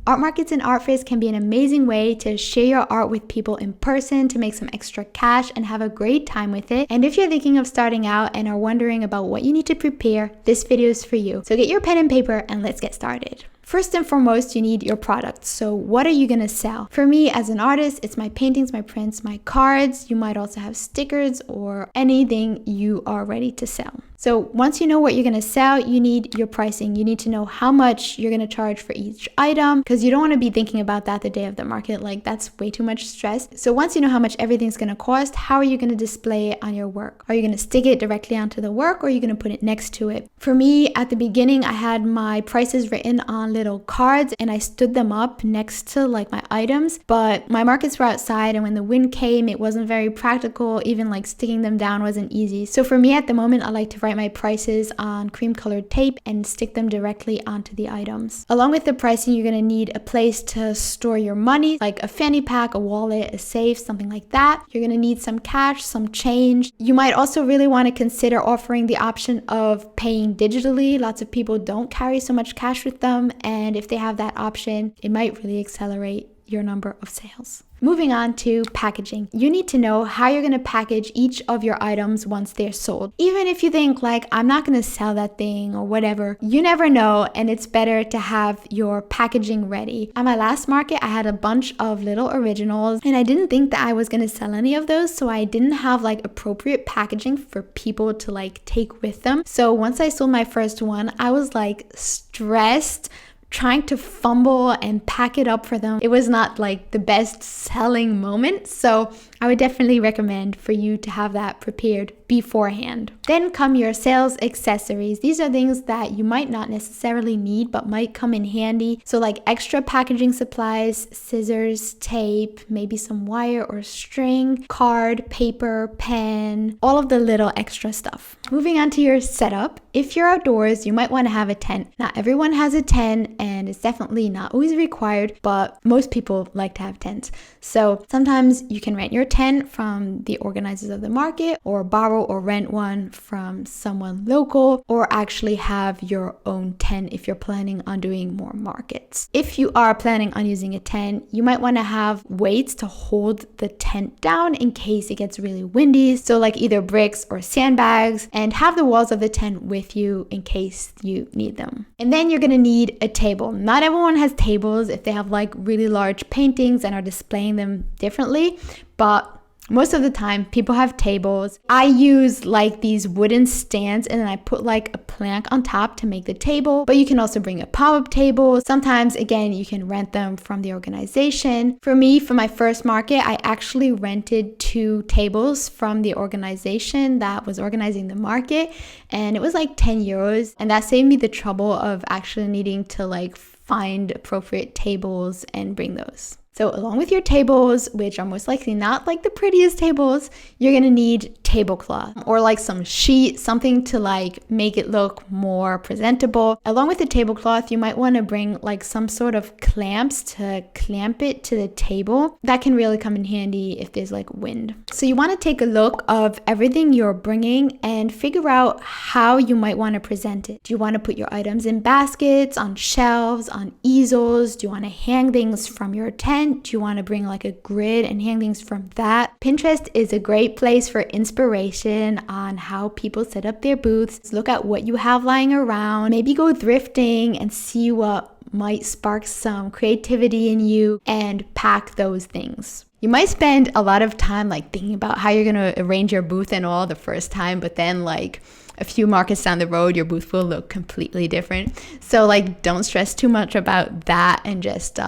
Art markets and art fairs can be an amazing way to share your art with people in person, to make some extra cash and have a great time with it. And if you're thinking of starting out and are wondering about what you need to prepare, this video is for you. So get your pen and paper and let's get started. First and foremost, you need your product. So what are you gonna sell? For me as an artist, it's my paintings, my prints, my cards. You might also have stickers or anything you are ready to sell. So once you know what you're gonna sell, you need your pricing. You need to know how much you're gonna charge for each item, because you don't wanna be thinking about that the day of the market. Like, that's way too much stress. So once you know how much everything's gonna cost, how are you gonna display it on your work? Are you gonna stick it directly onto the work, or are you gonna put it next to it? For me, at the beginning, I had my prices written on little cards and I stood them up next to like my items, but my markets were outside and when the wind came, it wasn't very practical. Even like sticking them down wasn't easy. So for me at the moment, I like to write my prices on cream colored tape and stick them directly onto the items. Along with the pricing, you're gonna need a place to store your money, like a fanny pack, a wallet, a safe, something like that. You're gonna need some cash, some change. You might also really want to consider offering the option of paying digitally. Lots of people don't carry so much cash with them, and if they have that option, it might really accelerate your number of sales. Moving on to packaging. You need to know how you're gonna package each of your items once they're sold. Even if you think like, I'm not gonna sell that thing or whatever, you never know, and it's better to have your packaging ready. At my last market, I had a bunch of little originals and I didn't think that I was gonna sell any of those, so I didn't have like appropriate packaging for people to like take with them. So once I sold my first one, I was like stressed, trying to fumble and pack it up for them. It was not like the best selling moment, so I would definitely recommend for you to have that prepared beforehand. Then come your sales accessories. These are things that you might not necessarily need but might come in handy. So like extra packaging supplies, scissors, tape, maybe some wire or string, card, paper, pen, all of the little extra stuff. Moving on to your setup. If you're outdoors, you might want to have a tent. Not everyone has a tent and it's definitely not always required, but most people like to have tents. So sometimes you can rent your tent from the organizers of the market, or borrow or rent one from someone local, or actually have your own tent if you're planning on doing more markets. If you are planning on using a tent, you might want to have weights to hold the tent down in case it gets really windy. So like either bricks or sandbags, and have the walls of the tent with you in case you need them. And then you're gonna need a table. Not everyone has tables if they have like really large paintings and are displaying them differently, but most of the time people have tables. I use like these wooden stands and then I put like a plank on top to make the table, but you can also bring a pop-up table. Sometimes again, you can rent them from the organization. For me, for my first market, I actually rented 2 tables from the organization that was organizing the market, and it was like 10 euros, and that saved me the trouble of actually needing to like find appropriate tables and bring those. So along with your tables, which are most likely not like the prettiest tables, you're gonna need tablecloth or like some sheet, something to like make it look more presentable. Along with the tablecloth, you might want to bring like some sort of clamps to clamp it to the table. That can really come in handy if there's like wind. So you want to take a look of everything you're bringing and figure out how you might want to present it. Do you want to put your items in baskets, on shelves, on easels? Do you want to hang things from your tent? Do you want to bring like a grid and hang things from that? Pinterest is a great place for inspiration on how people set up their booths. Look at what you have lying around. Maybe go thrifting and see what might spark some creativity in you and pack those things. You might spend a lot of time like thinking about how you're going to arrange your booth and all the first time, but then like a few markets down the road, your booth will look completely different. So like don't stress too much about that and just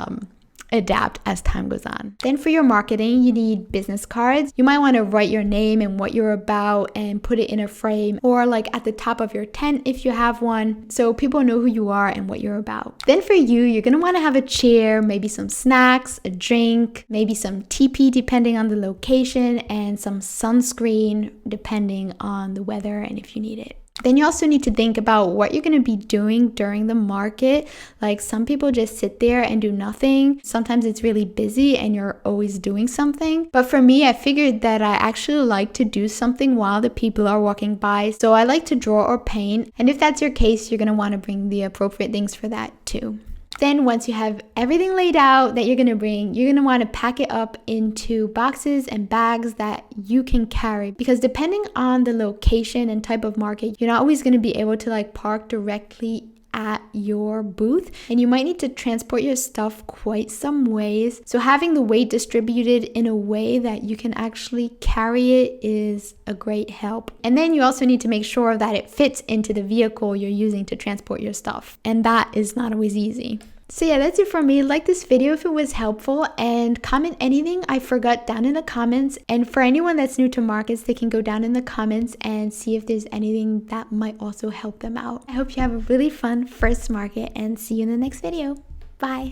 adapt as time goes on. Then for your marketing, you need business cards. You might want to write your name and what you're about and put it in a frame or like at the top of your tent if you have one, so people know who you are and what you're about. Then for you, you're going to want to have a chair, maybe some snacks, a drink, maybe some TP depending on the location, and some sunscreen depending on the weather and if you need it. Then you also need to think about what you're going to be doing during the market. Like some people just sit there and do nothing. Sometimes it's really busy and you're always doing something. But for me, I figured that I actually like to do something while the people are walking by. So I like to draw or paint. And if that's your case, you're going to want to bring the appropriate things for that too. Then once you have everything laid out that you're gonna bring, you're gonna wanna pack it up into boxes and bags that you can carry, because depending on the location and type of market, you're not always gonna be able to like park directly at your booth, and you might need to transport your stuff quite some ways. So having the weight distributed in a way that you can actually carry it is a great help. And then you also need to make sure that it fits into the vehicle you're using to transport your stuff, and that is not always easy. So yeah, that's it for me. Like this video if it was helpful, and comment anything I forgot down in the comments. And for anyone that's new to markets, they can go down in the comments and see if there's anything that might also help them out. I hope you have a really fun first market, and see you in the next video. Bye.